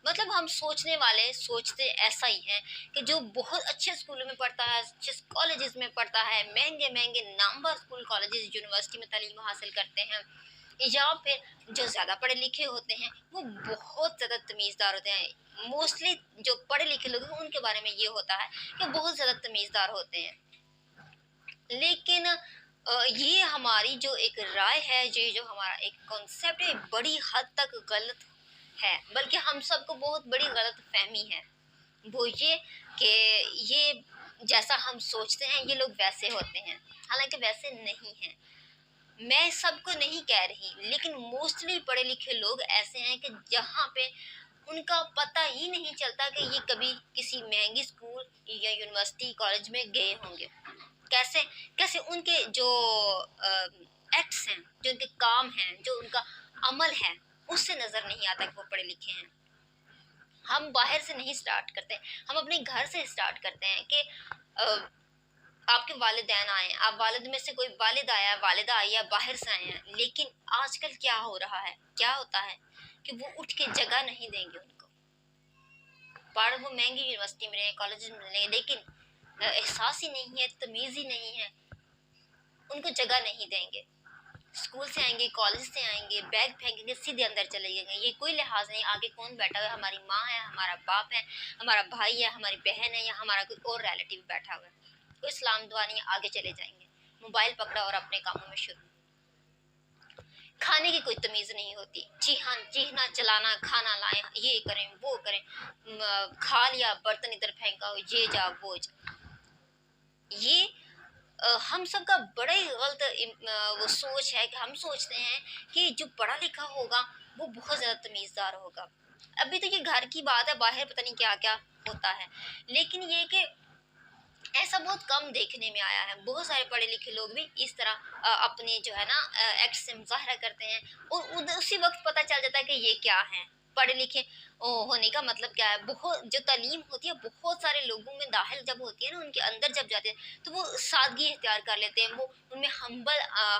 مطلب ہم سوچنے والے سوچتے ایسا ہی ہیں کہ جو بہت اچھے اسکولوں میں پڑھتا ہے، اچھے کالجز میں پڑھتا ہے، مہنگے مہنگے نامور اسکول کالجز یونیورسٹی میں تعلیم حاصل کرتے ہیں، یا پھر جو زیادہ پڑھے لکھے ہوتے ہیں وہ بہت زیادہ تمیزدار ہوتے ہیں. موسٹلی جو پڑھے لکھے لوگ ہیں ان کے بارے میں یہ ہوتا ہے کہ بہت زیادہ تمیزدار ہوتے ہیں. لیکن یہ ہماری جو ایک رائے ہے، یہ جو ہمارا ایک کنسیپٹ ہے، بڑی حد تک غلط ہے، بلکہ ہم سب کو بہت بڑی غلط فہمی ہے. وہ یہ کہ یہ جیسا ہم سوچتے ہیں یہ لوگ ویسے ہوتے ہیں، حالانکہ ویسے نہیں ہیں. میں سب کو نہیں کہہ رہی، لیکن موسٹلی پڑھے لکھے لوگ ایسے ہیں کہ جہاں پہ ان کا پتہ ہی نہیں چلتا کہ یہ کبھی کسی مہنگی اسکول یا یونیورسٹی کالج میں گئے ہوں گے. کیسے کیسے ان کے جو ایکٹس ہیں، جو ان کے کام ہیں، جو ان کا عمل ہے، اس سے نظر نہیں آتا کہ وہ پڑھے لکھے ہیں. ہم باہر سے نہیں سٹارٹ کرتے، ہم اپنے گھر سے سٹارٹ کرتے ہیں کہ آپ کے والدین آئے ہیں، آپ والد میں سے کوئی والد آیا، والدہ آئی ہے، باہر سے آئے ہیں. لیکن آج کل کیا ہو رہا ہے، کیا ہوتا ہے کہ وہ اٹھ کے جگہ نہیں دیں گے ان کو. پڑھ وہ مہنگی یونیورسٹی میں رہے، کالج میں رہے، لیکن احساس ہی نہیں ہے، تمیز ہی نہیں ہے، ان کو جگہ نہیں دیں گے. اسکول سے آئیں گے، کالج سے آئیں گے، بیگ پھینکیں گے، سیدھے اندر چلے جائیں گے. یہ کوئی لحاظ نہیں آگے کون بیٹھا ہوا ہے، ہماری ماں ہے، ہمارا باپ ہے، ہمارا بھائی ہے، ہماری بہن ہے، یا ہمارا کوئی اور ریلیٹیو بیٹھا ہوا ہے. کوئی سلام دعا نہیں، آگے چلے جائیں گے، موبائل پکڑا اور اپنے کاموں میں شروع. کھانے کی کوئی تمیز نہیں ہوتی، چیخنا چلانا، کھانا لائیں، یہ کریں وہ کریں، کھا لیا برتن ادھر پھینکا، یہ جا وہ جا. یہ ہم سب کا بڑا ہی غلط وہ سوچ ہے کہ ہم سوچتے ہیں کہ جو پڑھا لکھا ہوگا وہ بہت زیادہ تمیزدار ہوگا. ابھی تو یہ گھر کی بات ہے، باہر پتہ نہیں کیا کیا ہوتا ہے. لیکن یہ کہ ایسا بہت کم دیکھنے میں آیا ہے. بہت سارے پڑھے لکھے لوگ بھی اس طرح اپنے جو ہے نا ایکٹ سے مظاہرہ کرتے ہیں، اور اسی وقت پتہ چل جاتا ہے کہ یہ کیا ہیں. پڑھے لکھے ہونے کا مطلب کیا ہے. بہت جو تعلیم ہوتی ہے بہت سارے لوگوں میں داخل جب ہوتی ہے نا، ان کے اندر جب جاتے ہیں تو وہ سادگی اختیار کر لیتے ہیں، وہ ان میں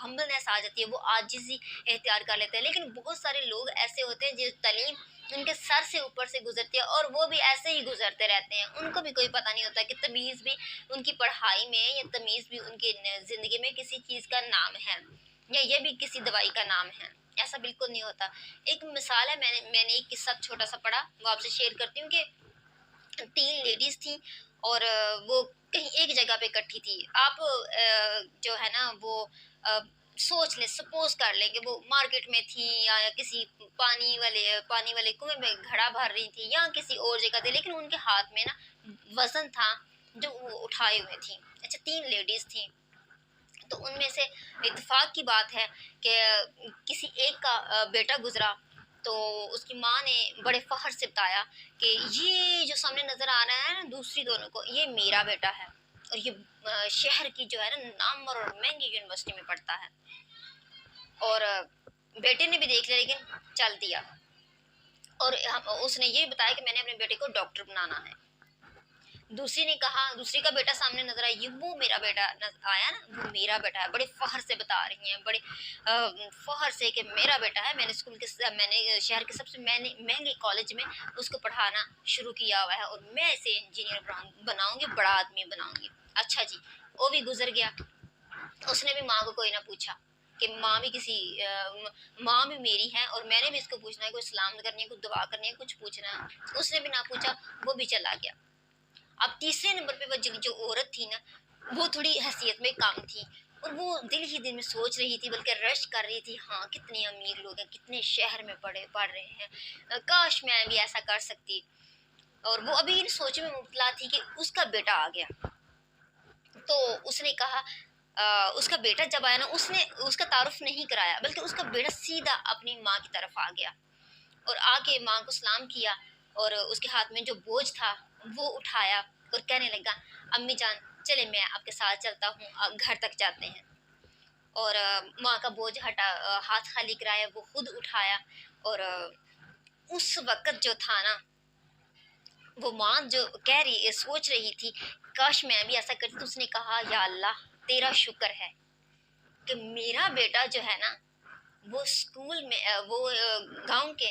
ہمبلنیس آ جاتی ہے، وہ عاجزی اختیار کر لیتے ہیں. لیکن بہت سارے لوگ ایسے ہوتے ہیں جو تعلیم ان کے سر سے اوپر سے گزرتی ہے، اور وہ بھی ایسے ہی گزرتے رہتے ہیں. ان کو بھی کوئی پتہ نہیں ہوتا کہ تمیز بھی ان کی پڑھائی میں، یا تمیز بھی ان کی زندگی میں کسی چیز کا نام ہے، یا یہ بھی کسی دوائی کا نام ہے. ایسا بالکل نہیں ہوتا. ایک مثال ہے، میں نے ایک قصہ چھوٹا سا پڑھا، وہ آپ سے شیئر کرتی ہوں کہ 3 لیڈیز تھیں اور وہ کہیں ایک جگہ پہ اکٹھی تھی. آپ جو ہے نا وہ سوچ لیں، سپوز کر لیں کہ وہ مارکیٹ میں تھی، یا کسی پانی والے کنویں میں گھڑا بھر رہی تھی، یا کسی اور جگہ تھی. لیکن ان کے ہاتھ میں نا وزن تھا جو وہ اٹھائے ہوئے تھیں. اچھا 3 لیڈیز تھیں، تو ان میں سے اتفاق کی بات ہے کہ کسی ایک کا بیٹا گزرا، تو اس کی ماں نے بڑے فخر سے بتایا کہ یہ جو سامنے نظر آ رہا ہے نا دوسری دونوں کو، یہ میرا بیٹا ہے، اور یہ شہر کی جو ہے نا نامور اور مہنگی یونیورسٹی میں پڑھتا ہے. اور بیٹے نے بھی دیکھ لیا لیکن چل دیا. اور اس نے یہ بتایا کہ میں نے اپنے بیٹے کو ڈاکٹر بنانا ہے. دوسری نے کہا، دوسری کا بیٹا سامنے نظر آیا، وہ میرا بیٹا آیا نا، وہ میرا بیٹا ہے. بڑے فخر سے بتا رہی ہیں، بڑے فخر سے کہ میرا بیٹا ہے. میں نے شہر کے سب سے مہنگے کالج میں اس کو پڑھانا شروع کیا ہوا ہے، اور میں اسے انجینئر بناؤں گی، بڑا آدمی بناؤں گی. اچھا جی، وہ بھی گزر گیا. اس نے بھی ماں کو کوئی نہ پوچھا کہ ماں بھی میری ہے، اور میں نے بھی اس کو پوچھنا ہے، کوئی سلام کرنی ہے، کوئی دعا کرنی ہے، کچھ پوچھنا ہے. اس نے بھی نہ پوچھا، وہ بھی چلا گیا. اب تیسرے نمبر پہ وہ جو عورت تھی نا، وہ تھوڑی حیثیت میں کم تھی، اور وہ دل ہی دل میں سوچ رہی تھی، بلکہ رش کر رہی تھی، ہاں کتنے امیر لوگ ہیں، کتنے شہر میں پڑھ رہے ہیں، کاش میں بھی ایسا کر سکتی. اور وہ ابھی ان سوچ میں مبتلا تھی کہ اس کا بیٹا آ گیا. تو اس نے کہا اس کا بیٹا جب آیا نا، اس نے اس کا تعارف نہیں کرایا، بلکہ اس کا بیٹا سیدھا اپنی ماں کی طرف آ گیا، اور آ کے ماں کو سلام کیا، اور اس کے ہاتھ میں جو بوجھ تھا وہ اٹھایا، اور کہنے لگا امی جان چلے میں آپ کے ساتھ چلتا ہوں، گھر تک جاتے ہیں. اور ماں کا بوجھ ہاتھ خالی کرایا، وہ خود اٹھایا. اور اس وقت جو تھا نا، وہ ماں جو سوچ رہی تھی کاش میں بھی ایسا کرتی، تو اس نے کہا یا اللہ تیرا شکر ہے کہ میرا بیٹا جو ہے نا وہ اسکول میں وہ گاؤں کے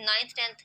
9th 10th,